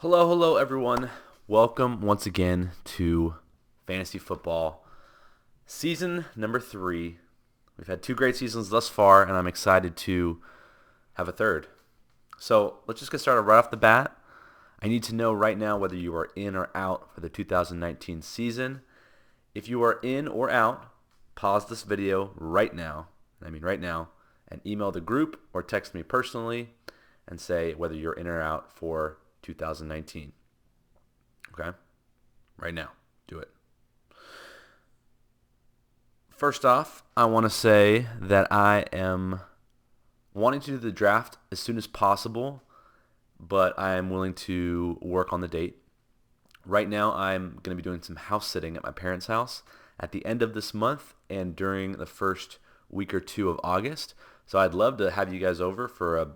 Hello, everyone. Welcome once again to Fantasy Football Season number 3. We've had 2 great seasons thus far, and I'm excited to have a third. So let's just get started right off the bat. I need to know right now whether you are in or out for the 2019 season. If you are in or out, pause this video right now, and email the group or text me personally and say whether you're in or out for 2019. Okay? Right now. Do it. First off, I want to say that I am wanting to do the draft as soon as possible, but I am willing to work on the date. Right now, I'm going to be doing some house sitting at my parents' house at the end of this month and during the first week or 2 of August. So I'd love to have you guys over for a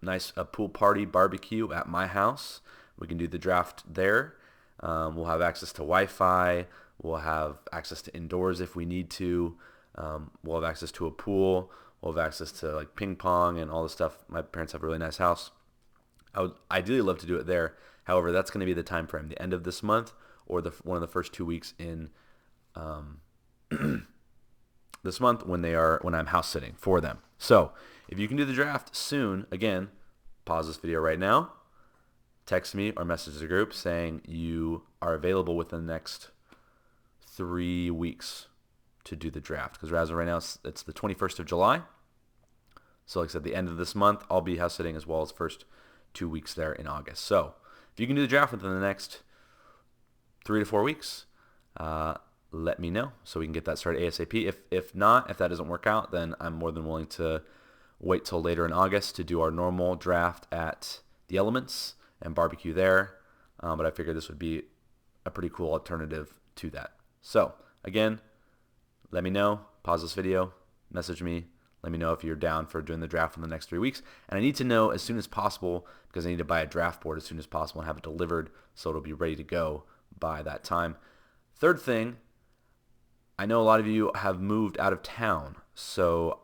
nice pool party barbecue at my house. We can do the draft there. We'll have access to Wi-Fi. We'll have access to indoors if we need to. We'll have access to a pool. We'll have access to like ping pong and all the stuff. My parents have a really nice house. I would ideally love to do it there. However, that's going to be the time frame, the end of this month or one of the first 2 weeks in this month when I'm house sitting for them. So if you can do the draft soon, again, pause this video right now, text me or message the group saying you are available within the next 3 weeks to do the draft. Because as of right now, it's the 21st of July. So like I said, the end of this month, I'll be house sitting as well as first 2 weeks there in August. So if you can do the draft within the next 3 to 4 weeks, let me know so we can get that started ASAP. If that doesn't work out, then I'm more than willing to wait till later in August to do our normal draft at the Elements and barbecue there. But I figured this would be a pretty cool alternative to that. So again, let me know. Pause this video. Message me. Let me know if you're down for doing the draft in the next 3 weeks. And I need to know as soon as possible because I need to buy a draft board as soon as possible and have it delivered so it'll be ready to go by that time. Third thing, I know a lot of you have moved out of town. So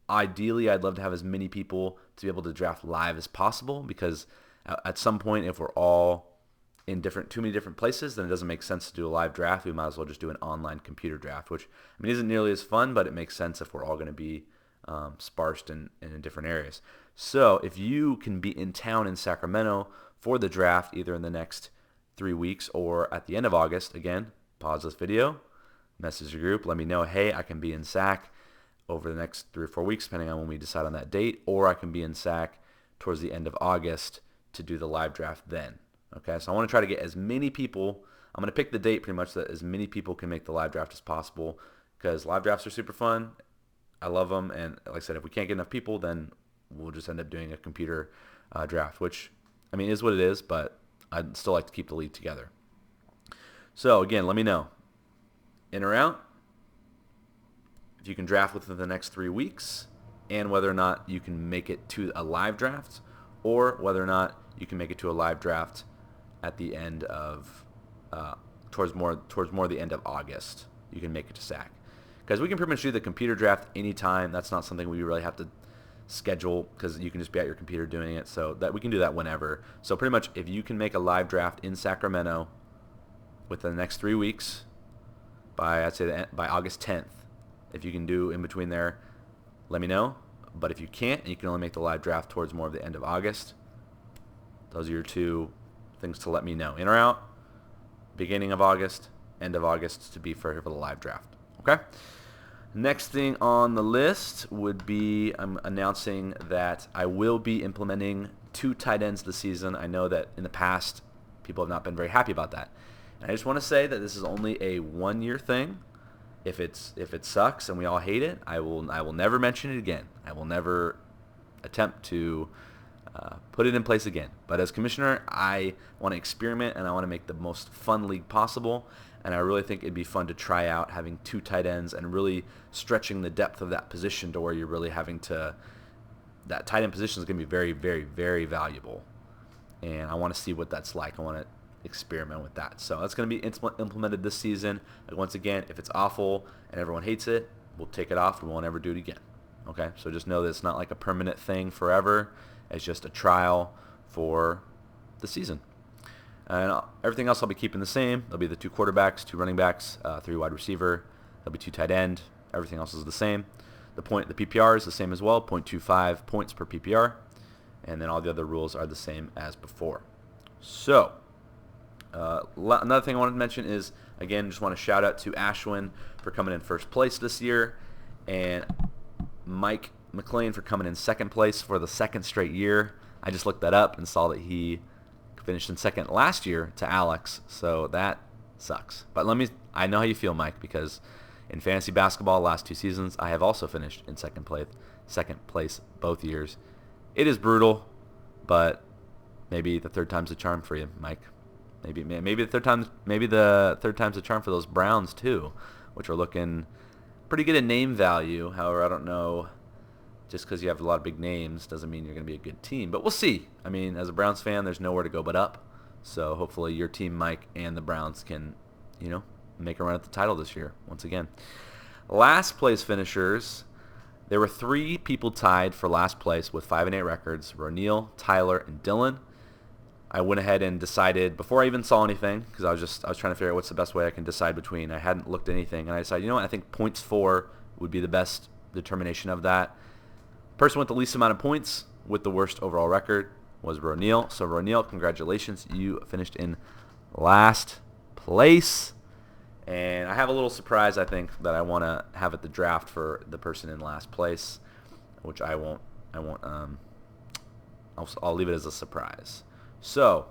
ideally, I'd love to have as many people to be able to draft live as possible because at some point, if we're all in too many different places, then it doesn't make sense to do a live draft. We might as well just do an online computer draft, which isn't nearly as fun, but it makes sense if we're all going to be sparsed in different areas. So if you can be in town in Sacramento for the draft, either in the next 3 weeks or at the end of August, again, pause this video, message the group, let me know, hey, I can be in Sac over the next 3 or 4 weeks, depending on when we decide on that date, or I can be in Sac towards the end of August to do the live draft then. Okay, so I want to try to get as many people. I'm going to pick the date pretty much that as many people can make the live draft as possible because live drafts are super fun. I love them, and like I said, if we can't get enough people, then we'll just end up doing a computer draft, which is what it is, but I'd still like to keep the league together. So again, let me know, in or out, if you can draft within the next 3 weeks, and whether or not you can make it to a live draft, or whether or not you can make it to a live draft at the end of towards more the end of August. You can make it to SAC because we can pretty much do the computer draft anytime. That's not something we really have to schedule because you can just be at your computer doing it. So that we can do that whenever. So pretty much if you can make a live draft in Sacramento within the next 3 weeks by August 10th, if you can do in between there, let me know. But if you can't and you can only make the live draft towards more of the end of August, those are your 2 things to let me know. In or out, beginning of August, end of August to be for the live draft. Okay? Next thing on the list would be I'm announcing that I will be implementing 2 tight ends this season. I know that in the past people have not been very happy about that. And I just want to say that this is only a 1-year thing. If it sucks and we all hate it, I will never mention it again. I will never attempt to put it in place again. But as commissioner, I want to experiment and I want to make the most fun league possible. And I really think it'd be fun to try out having 2 tight ends and really stretching the depth of that position to where you're really having to. That tight end position is going to be very, very, very valuable. And I want to see what that's like. I want to experiment with that. So that's going to be implemented this season. And once again, if it's awful and everyone hates it, we'll take it off and we won't ever do it again. Okay? So just know that it's not like a permanent thing forever. It's just a trial for the season. And everything else I'll be keeping the same. There'll be the 2 quarterbacks, 2 running backs, 3 wide receiver. There'll be 2 tight end. Everything else is the same. The PPR is the same as well, 0.25 points per PPR. And then all the other rules are the same as before. So, another thing I wanted to mention is, again, just want to shout out to Ashwin for coming in first place this year, and Mike McLean for coming in second place for the 2nd straight year. I just looked that up and saw that he finished in second last year to Alex, so that sucks. But I know how you feel, Mike, because in fantasy basketball last 2 seasons, I have also finished in second place both years. It is brutal, but maybe the 3rd time's the charm for you, Mike. Maybe the 3rd time's the charm for those Browns too, which are looking pretty good in name value. However, I don't know. Just because you have a lot of big names doesn't mean you're going to be a good team. But we'll see. I mean, as a Browns fan, there's nowhere to go but up. So hopefully your team, Mike, and the Browns can, make a run at the title this year once again. Last place finishers, there were 3 people tied for last place with 5-8 records: Ronil, Tyler, and Dylan. I went ahead and decided before I even saw anything, because I was trying to figure out what's the best way I can decide between. I hadn't looked at anything, and I decided, you know what, I think points for would be the best determination of that. Person with the least amount of points with the worst overall record was Ronil. So Ronil, congratulations, you finished in last place. And I have a little surprise, I think, that I want to have at the draft for the person in last place, which I'll leave it as a surprise. So,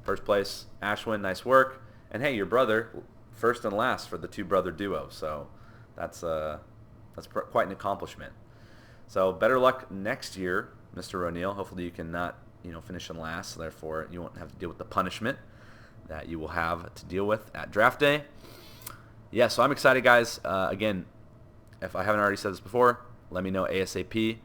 first place, Ashwin, nice work. And hey, your brother, first and last for the 2-brother duo. So that's quite an accomplishment. So better luck next year, Mr. Ronil. Hopefully you can not, finish in last. So therefore, you won't have to deal with the punishment that you will have to deal with at draft day. Yeah, so I'm excited, guys. Again, if I haven't already said this before, let me know ASAP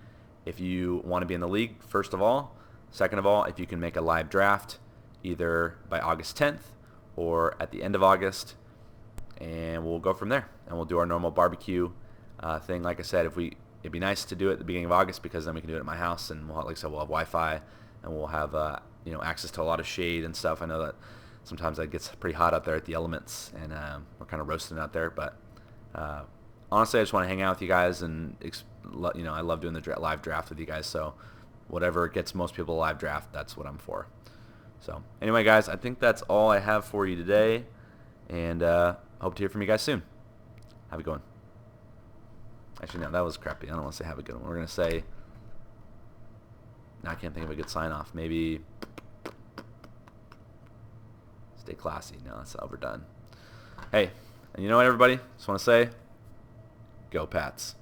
if you want to be in the league, first of all. Second of all, if you can make a live draft either by August 10th or at the end of August, and we'll go from there. And we'll do our normal barbecue thing. Like I said, it'd be nice to do it at the beginning of August, because then we can do it at my house, and like I said, we'll have Wi-Fi, and we'll have access to a lot of shade and stuff. I know that sometimes it gets pretty hot out there at the elements, and we're kind of roasting out there. But honestly, I just want to hang out with you guys, and I love doing the live draft with you guys. So whatever gets most people a live draft, that's what I'm for. So anyway, guys, I think that's all I have for you today, and hope to hear from you guys soon. Have a good one. Actually, no, that was crappy. I don't want to say have a good one. We're going to say, no, I can't think of a good sign-off. Maybe stay classy. No, that's overdone. Hey, and you know what, everybody? Just want to say, go Pats.